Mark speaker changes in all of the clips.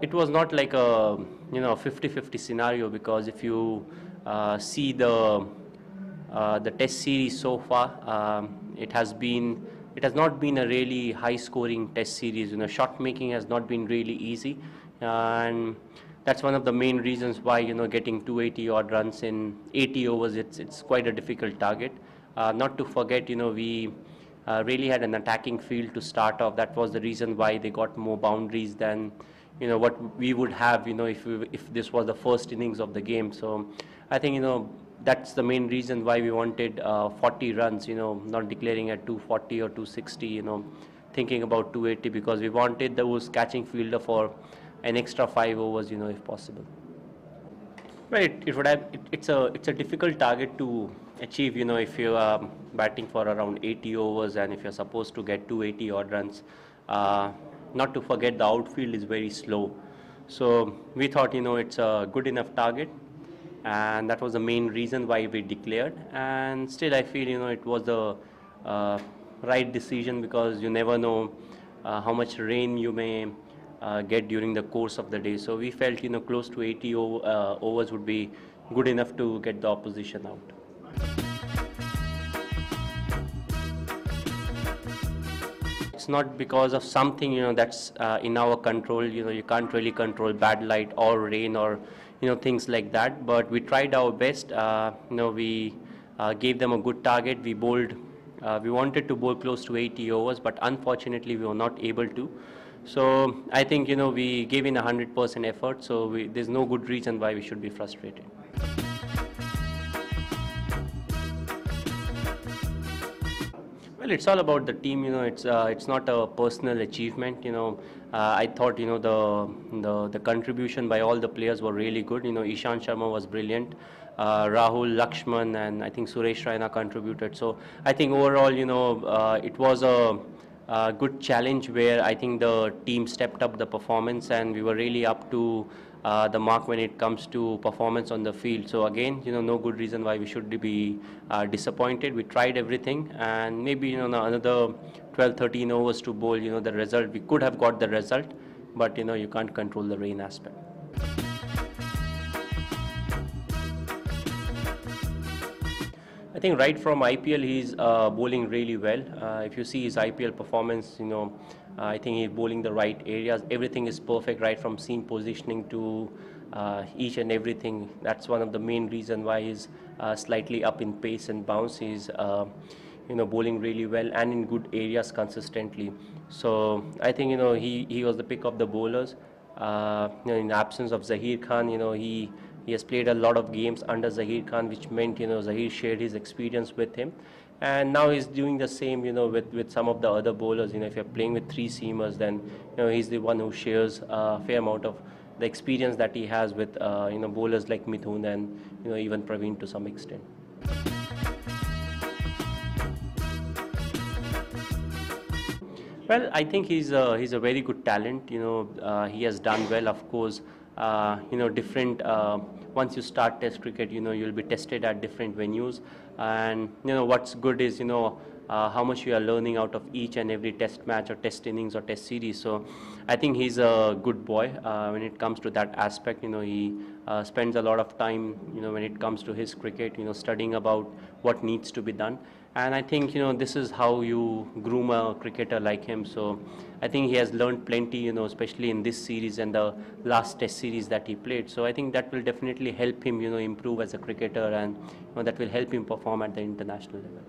Speaker 1: it was not like a 50-50 scenario, because if you see the test series so far, it has not been a really high scoring test series. Shot making has not been really easy, and that's one of the main reasons why getting 280 odd runs in 80 overs, it's quite a difficult target. Not to forget, we really had an attacking field to start off. That was the reason why they got more boundaries than what we would have if this was the first innings of the game. So I think that's the main reason why we wanted 40 runs, not declaring at 240 or 260, thinking about 280, because we wanted those catching fielder for an extra 5 overs, if possible. Well, it's a difficult target to achieve, if you are batting for around 80 overs and if you're supposed to get 280 odd runs. Not to forget, the outfield is very slow. So we thought, it's a good enough target, and that was the main reason why we declared. And still, I feel, it was the right decision, because you never know how much rain you may get during the course of the day. So we felt, close to 80 overs would be good enough to get the opposition out. It's not because of something that's in our control. You can't really control bad light or rain or things like that. But we tried our best. We gave them a good target. We bowled. We wanted to bowl close to 80 overs, but unfortunately we were not able to. So I think we gave in 100% effort. So there's no good reason why we should be frustrated. Well, it's all about the team. It's not a personal achievement. I thought the contribution by all the players were really good. Ishant Sharma was brilliant. Rahul, Lakshman, and I think Suresh Raina contributed. So I think overall, it was a good challenge where I think the team stepped up the performance, and we were really up to the mark when it comes to performance on the field. So again, no good reason why we should be disappointed. We tried everything, and maybe another 12-13 overs to bowl. The result, we could have got the result, but you can't control the rain aspect. I think right from IPL he's bowling really well. If you see his IPL performance, I think he's bowling the right areas. Everything is perfect, right from seam positioning to each and everything. That's one of the main reasons why he's slightly up in pace and bounce. He's bowling really well and in good areas consistently. So I think he was the pick of the bowlers. In the absence of Zaheer Khan, he has played a lot of games under Zaheer Khan, which meant Zaheer shared his experience with him, and now he's doing the same with some of the other bowlers. If you're playing with 3 seamers, then he's the one who shares a fair amount of the experience that he has with bowlers like Mithun and even Praveen to some extent. Well, I think he's a very good talent. He has done well, of course. Different. Once you start Test cricket, you'll be tested at different venues, and what's good is how much you are learning out of each and every Test match or Test innings or Test series. So I think he's a good boy when it comes to that aspect. He spends a lot of time when it comes to his cricket, studying about what needs to be done. And I think this is how you groom a cricketer like him. So I think he has learned plenty, especially in this series and the last Test series that he played. So I think that will definitely help him improve as a cricketer, and that will help him perform at the international level.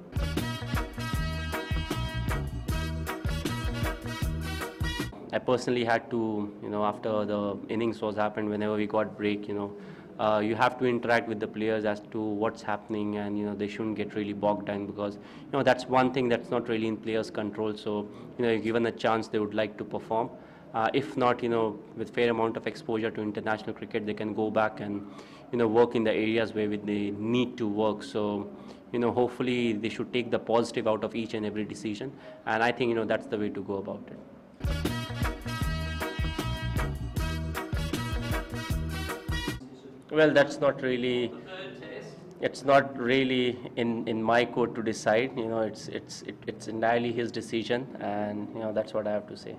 Speaker 1: I personally had to, after the innings was happened, whenever we got break, you have to interact with the players as to what's happening, and they shouldn't get really bogged down, because that's one thing that's not really in players' control. So given a chance, they would like to perform. If not, with fair amount of exposure to international cricket, they can go back and work in the areas where they need to work. So hopefully they should take the positive out of each and every decision, and I think that's the way to go about it. Well, that's not really. It's not really in my court to decide. It's entirely his decision, and that's what I have to say.